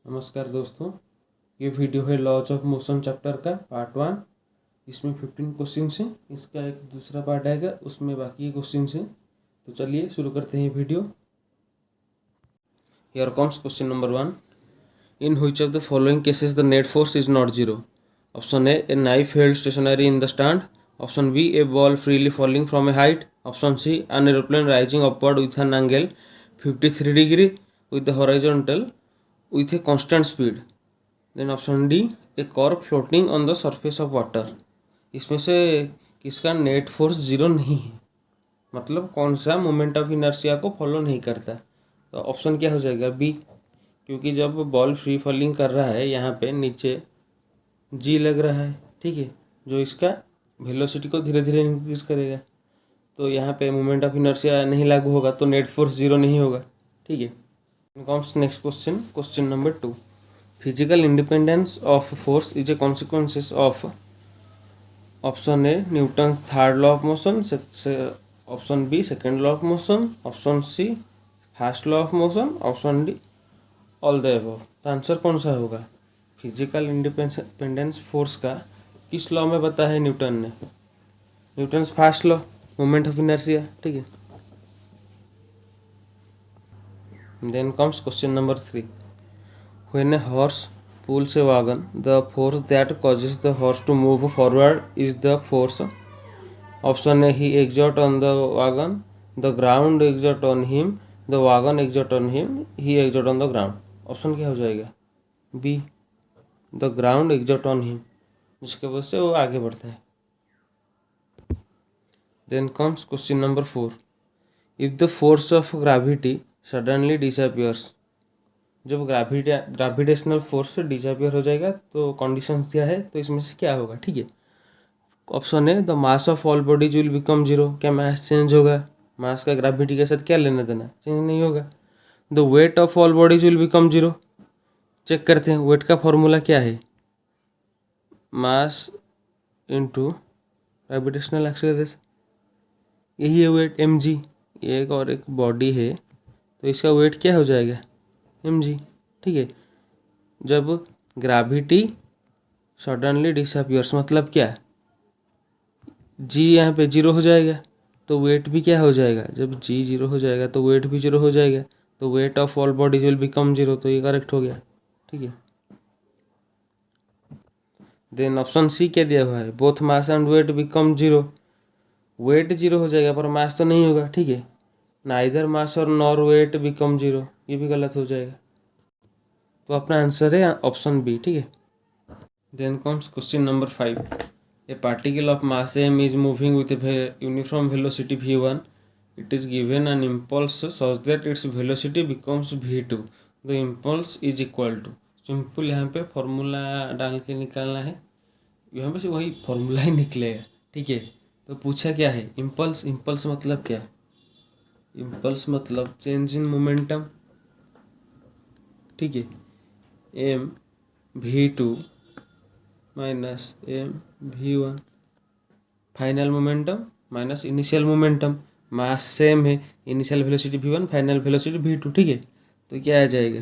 नमस्कार दोस्तों, ये वीडियो है लॉज ऑफ मोशन चैप्टर का पार्ट 1। इसमें 15 क्वेश्चंस हैं। इसका एक दूसरा पार्ट आएगा, उसमें बाकी क्वेश्चंस हैं। तो चलिए शुरू करते हैं video. Here comes question number 1। In which of the following cases the net force is not zero? Option A knife held stationary in the stand. Option B a ball freely falling from a height. Option C an aeroplane rising upward with an angle 53 degree with the horizontal with a constant speed. Then option D a cork floating on the surface of water. इसमें से किसका net force zero नहीं है, मतलब कौन सा moment of inertia को follow नहीं करता? तो ऑप्शन क्या हो जाएगा? बी, क्योंकि जब बॉल फ्री फॉलिंग कर रहा है यहाँ पे नीचे जी लग रहा है, ठीक है, जो इसका वेलोसिटी को धीरे धीरे इंक्रीज करेगा। तो यहाँ पे मोमेंट ऑफ इनर्शिया नहीं लागू होगा, तो नेट फोर्स जीरो नहीं होगा, ठीक है। Comes next question, question number 2. Physical independence of force is a consequences of option A Newton's third law of motion, option B second law of motion, option C first law of motion, option D all the above। तो answer कौन सा होगा? Physical independence force का किस law में बताया है Newton ने? Newton's first law, moment of inertia, ठीक है। Then comes question number 3. When a horse pulls a wagon, the force that causes the horse to move forward is the force. Option A he exert on the wagon, the ground exert on him, the wagon exert on him, he exert on the ground. Option क्या हो जाएगा? B, the ground exert on him, जिसके वजह से वो आगे बढ़ता है। Then comes question number 4. If the force of gravity suddenly disappears, जब ग्रेविटेशनल फोर्स डिसअपियर हो जाएगा तो कंडीशंस दिया है, तो इसमें से क्या होगा, ठीक है। ऑप्शन है the mass of all bodies will become zero. क्या मास चेंज होगा? मास का ग्रेविटी के साथ क्या लेना देना? चेंज नहीं होगा। The weight of all bodies will become zero. Check करते हैं वेट का फॉर्मूला क्या है, मास इंटू ग्रेविटेशनल एक्सेलरेशन, यही है वेट, एम जी। एक और एक बॉडी है तो इसका वेट क्या हो जाएगा? एम जी, ठीक है। जब ग्रेविटी सडनली डिसअपियर्स मतलब क्या? जी यहाँ पे जीरो हो जाएगा तो वेट भी क्या हो जाएगा? जब जी जीरो हो जाएगा तो वेट भी जीरो हो जाएगा, तो wait of all bodies will become zero. तो ये करेक्ट हो गया, ठीक है। देन ऑप्शन सी क्या दिया हुआ है? Both mass and weight become zero. Weight zero हो जाएगा पर मास तो नहीं होगा, ठीक है। नाइदर मास और नॉर वेट बिकम जीरो, ये भी गलत हो जाएगा। तो अपना आंसर है ऑप्शन बी, ठीक है। Then comes question number 5. A particle of mass m is moving with a uniform velocity v1. It is given an impulse such that its velocity becomes v2. The impulse is equal to, simple यहाँ पे formula डाल के निकालना है, यहाँ पे से वही फॉर्मूला ही निकलेगा, ठीक है। तो पूछा क्या है? इम्पल्स। इम्पल्स मतलब क्या? इम्पल्स मतलब चेंज इन मोमेंटम, ठीक है। M v2 minus M v1, final momentum minus initial momentum. Mass same है, initial velocity v1, final velocity v2, ठीक है। तो क्या आ जाएगा?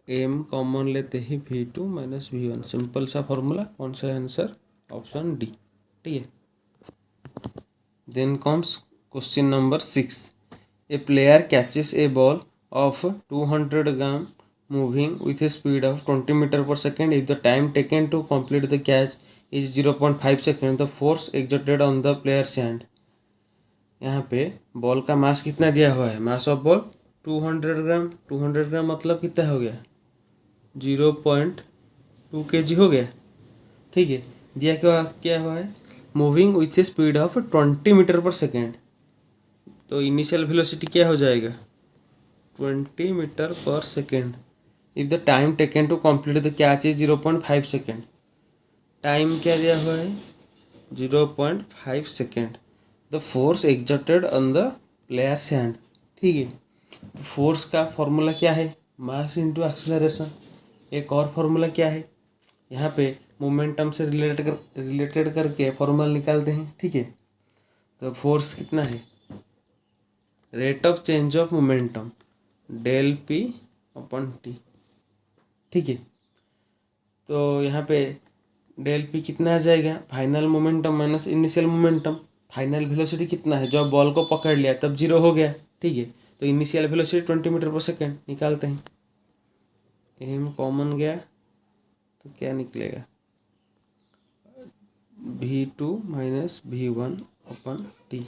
m कॉमन लेते ही v2 माइनस v1, सिंपल सा फॉर्मूला। कौन सा आंसर? ऑप्शन डी, ठीक है। Then comes question number 6. A player catches a ball of 200 gram moving with a speed of 20 meter per second. If the time taken to complete the catch is 0.5 seconds, the force exerted on the player's hand. यहाँ पे ball का मास कितना दिया हुआ है? Mass of ball 200 ग्राम। 200 ग्राम मतलब कितना हो गया? 0.2 kg हो गया, ठीक है। दिया क्या हुआ है? Moving with a speed of 20 metre per second. तो इनिशियल वेलोसिटी क्या हो जाएगा? 20 metre per second. If the time taken to complete the catch is 0.5 second. Time क्या दिया हुआ है? 0.5 second. The force exerted on the player's hand, ठीक है। फोर्स का फॉर्मूला क्या है? Mass into acceleration. एक और फॉर्मूला क्या है? यहाँ पे मोमेंटम से रिलेटेड करके फॉर्मूला निकालते हैं, ठीक है। तो फोर्स कितना है? Rate of change of momentum, del P upon T. ठीक है। तो यहाँ पे डेल पी कितना आ जाएगा, final momentum minus initial momentum. Final velocity कितना है, जब बॉल को पकड़ लिया तब 0 हो गया, ठीक है। तो initial velocity 20 metre per second निकालते हैं। एम कॉमन गया तो क्या निकलेगा, v2 minus v1 upon T,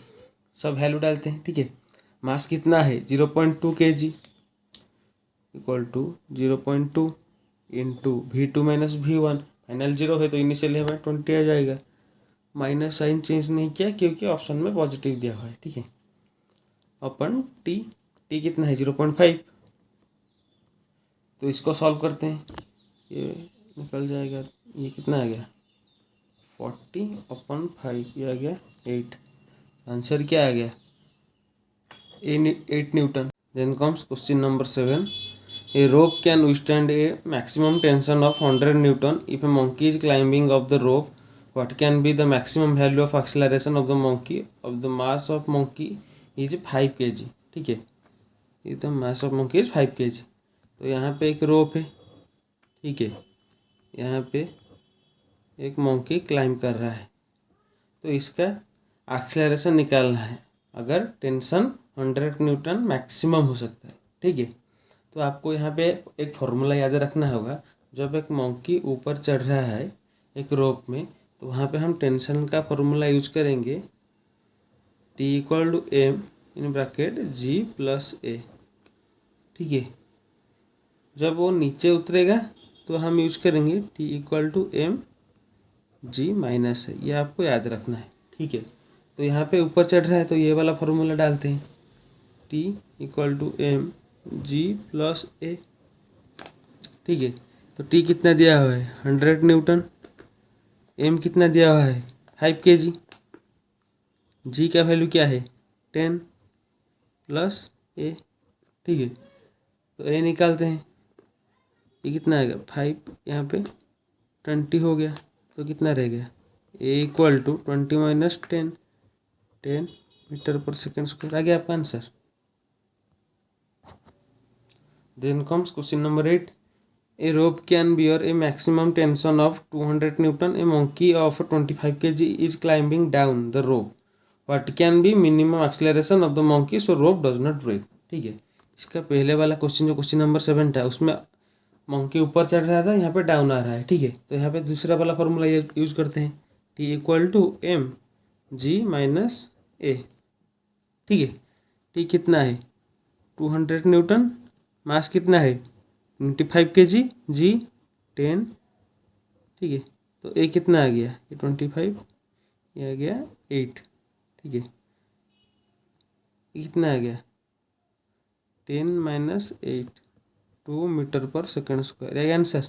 सब वैल्यू डालते हैं, ठीक है। मास कितना है 0.2 kg equal to 0.2 into v2 minus v1, final 0 है तो इनिशियल है 20 आ जाएगा। माइनस साइन चेंज नहीं किया क्योंकि ऑप्शन में पॉजिटिव दिया हुआ है, ठीक है। अपन टी कितना है 0.5, तो इसको सॉल्व करते हैं, ये निकल जाएगा, ये कितना आ गया 40/5, ये आ गया 8। आंसर क्या आ गया 8 newton. Then comes question number 7। A rope can withstand a maximum tension of 100 Newton if a monkey is climbing up the rope. What can be the maximum value of acceleration of the monkey of the mass of monkey is 5 kg, ठीक है। ये तो mass of monkey is 5 kg। तो यहाँ पे एक रोप है, ठीक है, यहाँ पे एक monkey क्लाइंब कर रहा है, तो इसका एक्सेलरेशन निकालना है। अगर टेंशन 100 न्यूटन मैक्सिमम हो सकता है, ठीक है। तो आपको यहाँ पे एक फॉर्मूला याद रखना होगा, जब एक मंकी ऊपर चढ़ रहा है एक रोप में, तो वहाँ पे हम टेंशन का फॉर्मूला यूज करेंगे, T equal to M in bracket G plus A, ठीक है। जब वो नीचे उतरेगा तो हम यूज करेंगे T equal to M G minus है, ये आपको याद रखना है, ठीक है। तो यहाँ पे ऊपर चढ़ रहा है तो ये वाला फॉर्मूला डालते हैं, T equal to M G plus A, ठीक है। तो टी कितना दिया हुआ है 100 न्यूटन, एम कितना दिया हुआ है 5 kg, जी का वैल्यू क्या है 10 प्लस ए, ठीक है। तो ए निकालते हैं, ये कितना आएगा 5, यहाँ पे 20 हो गया, तो कितना रह गया ए equal to 20 minus 10 metre per second square, आ गया आपका answer. Then comes question number 8. A rope can bear a maximum tension of 200 Newton. A monkey of 25 kg is climbing down the rope. What can be minimum acceleration of the monkey so rope does not break? ठीक है। इसका पहले वाला question जो question number 7 था उसमें monkey ऊपर चढ़ रहा था, यहाँ पे डाउन आ रहा है, ठीक है। तो यहाँ पे दूसरा वाला फॉर्मूला यूज करते हैं, T equal to M G minus A, ठीक है। टी कितना है 200 न्यूटन, मास कितना है 25 kg, जी 10, ठीक है। तो ए कितना आ गया ये 25, ये आ गया 8, ठीक है। ये कितना आ गया 10 minus 8, 2 metre per second square, ये answer.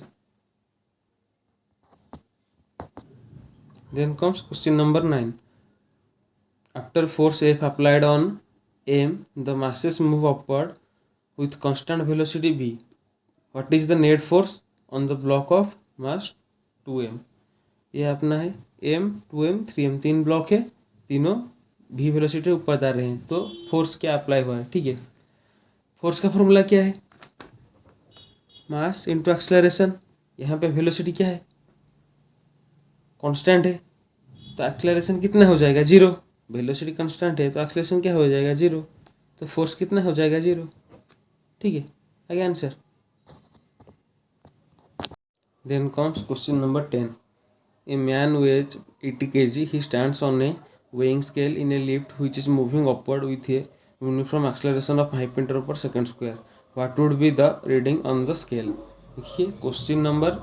Then comes question number 9. After force F applied on M, the masses move upward with constant velocity v. What is the net force on the block of mass 2m? ये अपना है m 2m 3m, तीन block है, तीनों v velocity ऊपर जा रहे हैं, तो फोर्स क्या अप्लाई हुआ है, ठीक है। फोर्स का फॉर्मूला क्या है मास इंटू एक्सेलरेशन, यहाँ पे वेलोसिटी क्या है कांस्टेंट है, तो एक्सेलरेशन कितना हो जाएगा 0, वेलोसिटी कांस्टेंट है तो एक्सेलरेशन क्या हो जाएगा 0, तो फोर्स कितना हो जाएगा 0, ठीक है। आगे answer. Then comes question number 10. A man weighs 80 kg. He stands on a weighing scale in a lift which is moving upward with a uniform acceleration of 5 meter per second square. What would be the reading on the scale? देखिए question number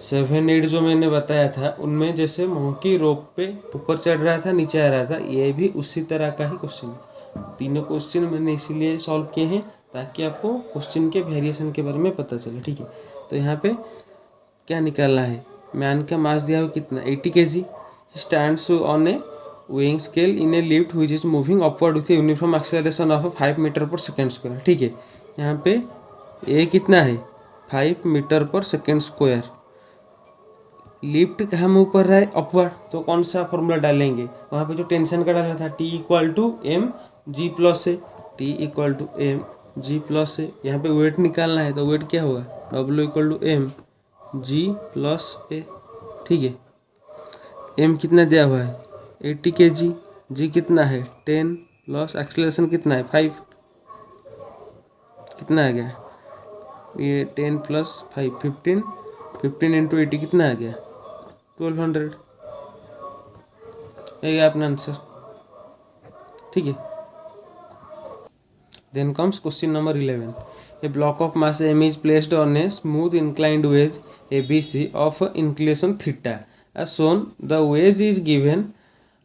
7, 8 जो मैंने बताया था उनमें जैसे monkey रोप पे ऊपर चढ़ रहा था नीचे आ रहा था, ये भी उसी तरह का ही क्वेश्चन है। तीनों क्वेश्चन मैंने इसीलिए सॉल्व किए हैं ताकि आपको क्वेश्चन के वेरिएशन के बारे में पता चले, ठीक है। तो यहाँ पे क्या निकालना है, मैन का मास दिया हुआ कितना 80 kg, stands on a weighing scale in a lift which is moving upward with uniform acceleration of 5 metre per second square, ठीक है। यहाँ पे ए कितना है 5 metre per second square, lift कहाँ मूव कर रहा है अपवर्ड, तो कौन सा फॉर्मूला डालेंगे, वहाँ पे जो टेंशन का डाला था T equal to M G plus है, T equal to M G plus है। यहाँ पे वेट निकालना है तो वेट क्या होगा W equal to M G plus A. ठीक है, एम कितना दिया हुआ है 80 kg, जी कितना है 10 प्लस एक्सेलरेशन कितना है 5, कितना आ गया ये 10 प्लस 5 15, 15 इंटू 80 कितना आ गया 1200। ये अपना आंसर। ठीक है, then comes question number 11. A block of mass m is placed on a smooth inclined wedge ABC of inclination theta. As shown, the wedge is given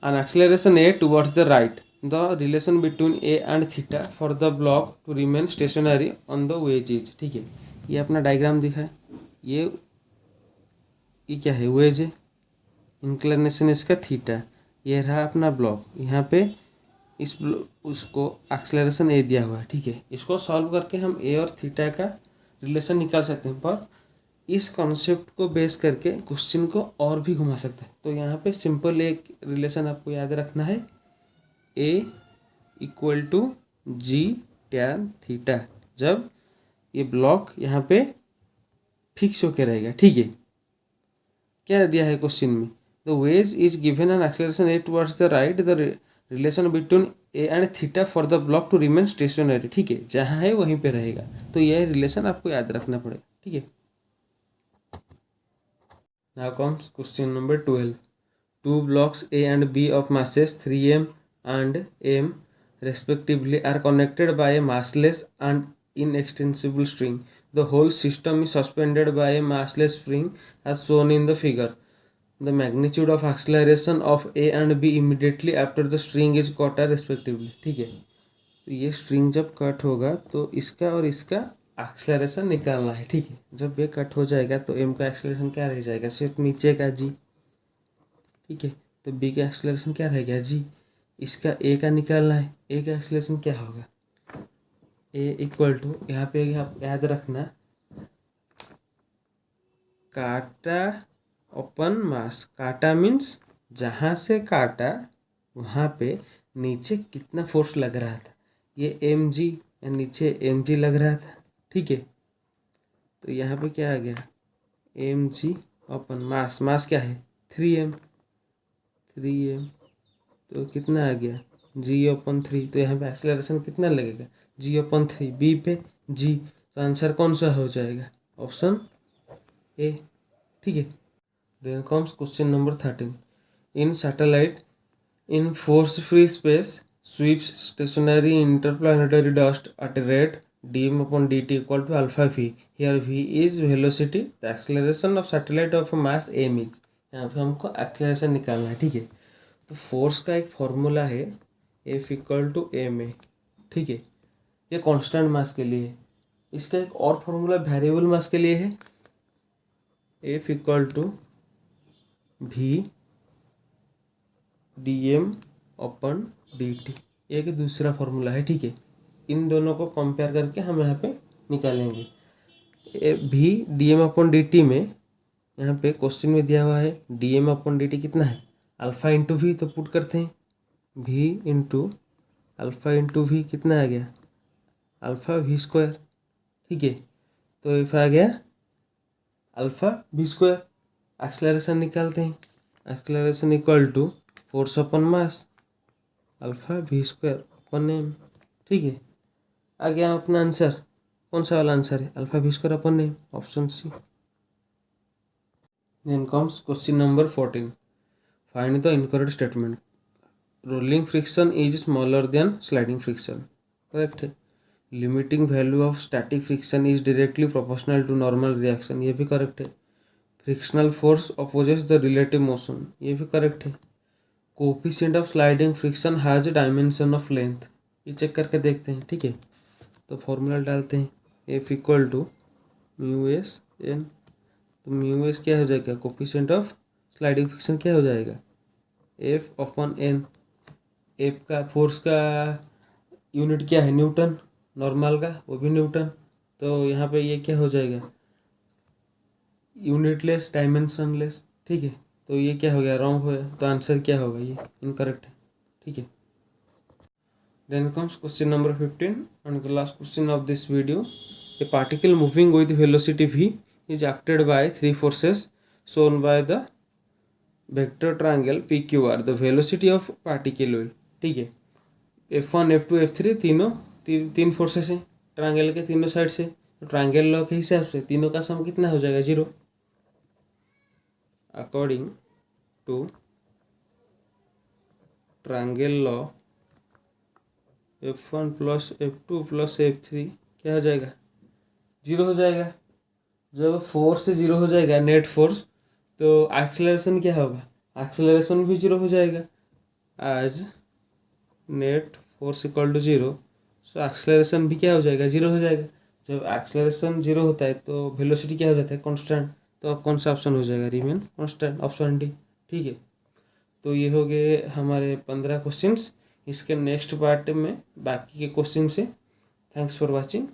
an acceleration a towards the right. The relation between a and theta for the block to remain stationary on the wedge is। ठीक है, ये अपना diagram दिखा है। ये क्या है veg है, इंक्लिनेशन इसका थीटा। ये रहा अपना ब्लॉक, यहाँ पे उसको एक्सेलरेशन ए दिया हुआ है। ठीक है, इसको सॉल्व करके हम ए और थीटा का रिलेशन निकाल सकते हैं, पर इस कॉन्सेप्ट को बेस करके क्वेश्चन को और भी घुमा सकते हैं। तो यहाँ पे सिंपल एक रिलेशन आपको याद रखना है, A equal to G tan theta, जब ये ब्लॉक यहाँ पे फिक्स होके रहेगा। ठीक है, क्या दिया है क्वेश्चन में, the wedge is given an acceleration A towards the right, the relation between A and theta for the block to remain stationary. ठीक है, जहाँ है वहीं पे रहेगा, तो यह रिलेशन आपको याद रखना पड़ेगा। ठीक है, now comes question number 12. Two blocks A and B of masses 3m and m respectively are connected by a massless and inextensible string. The whole system is suspended by a massless spring as shown in the figure. The magnitude of acceleration of A and B immediately after the string is cut are respectively. ठीक है, तो ये string जब cut होगा तो इसका और इसका एक्सेलरेशन निकालना है। ठीक है, जब ये कट हो जाएगा तो एम का एक्सेलरेशन क्या रह जाएगा, सिर्फ नीचे का जी। ठीक है, तो बी का एक्सेलरेशन क्या रह गया जी, इसका ए का निकालना है, ए का एक्सेलरेशन क्या होगा, ए इक्वल टू, यहाँ पे याद रखना काटा अपन मास। काटा मीन्स जहाँ से काटा वहाँ पे नीचे कितना फोर्स लग रहा था, ये एम जी, नीचे एम जी लग रहा था। ठीक है, तो यहाँ पे क्या आ गया एम जी अपन मास, मास क्या है 3m, 3m, तो कितना आ गया जी अपन 3। तो यहाँ पे एक्सेलरेशन कितना लगेगा जी अपन 3, बी पे जी, तो आंसर कौन सा हो जाएगा ऑप्शन ए। ठीक है, then comes question number 13. In satellite in force free space sweeps stationary interplanetary dust at a rate dm upon dt equal to alpha v. Here v is velocity, the acceleration of satellite of mass m is। यहाँ पे हमको acceleration निकालना है। ठीक है, तो force का एक फॉर्मूला है F equal to M A. ठीक है, ये कांस्टेंट मास के लिए है। इसका एक और फॉर्मूला वेरिएबल मास के लिए है, F equal to V D M upon D T, एक दूसरा फॉर्मूला है। ठीक है, इन दोनों को कंपेयर करके हम यहाँ पे निकालेंगे। V D M upon D T में, यहाँ पे क्वेश्चन में दिया हुआ है D M upon D T कितना है अल्फा इंटू वी, तो पुट करते हैं भी इंटू अल्फा इंटू वी, कितना आ गया अल्फा वी स्क्वायर। ठीक है, तो इफ आ गया अल्फा वी स्क्वायर। एक्सेलरेशन निकालते हैं, acceleration equal to force upon mass alpha V square upon M. ठीक है, आ गया अपना आंसर। कौन सा वाला आंसर है alpha V square upon M, option C. Then comes question number 14. Find the incorrect statement, rolling friction is smaller than sliding friction. Correct है। Limiting value of static friction is directly proportional to normal reaction, ये भी correct है। Frictional force opposes the relative motion, ये भी correct है। Coefficient of sliding friction has dimension of length, ये check करके देखते हैं। ठीक है, तो फॉर्मूला डालते हैं F equal to mu S N, तो म्यू एस क्या हो जाएगा कोफिशिएंट ऑफ स्लाइडिंग फ्रिक्शन क्या हो जाएगा एफ अपॉन एन। एफ का फोर्स का यूनिट क्या है न्यूटन, नॉर्मल का वो भी न्यूटन, तो यहाँ पे ये क्या हो जाएगा यूनिटलेस डायमेंशनलेस। ठीक है, तो ये क्या हो गया रॉन्ग हो गया, तो आंसर क्या होगा ये इनकरेक्ट है। ठीक है, then comes question number 15 and the last question of this video. A particle moving with velocity v is acted by three forces shown by the vector triangle P Q R. The velocity of particle will. ठीक है, F1 F2 F3 तीनों तीन forces हैं triangle के तीनों side से. तो triangle law के हिसाब से तीनों का सम कितना हो जाएगा? 0. According to triangle law F1 plus F2 plus F3 क्या हो जाएगा? 0 हो जाएगा. जब फोर्स से 0 हो जाएगा नेट फोर्स, तो एक्सेलरेशन क्या होगा? एक्सेलरेशन भी 0 हो जाएगा. As net force equal to 0, so acceleration भी क्या हो जाएगा? 0 हो जाएगा. जब एक्सेलरेशन 0 होता है तो वेलोसिटी क्या हो जाता है? कांस्टेंट. तो अब कौन सा ऑप्शन हो जाएगा? Remain constant, option D. ठीक है, तो ये हो गए हमारे 15 क्वेश्चंस. इसके नेक्स्ट पार्ट में बाकी के क्वेश्चन से. Thanks for watching.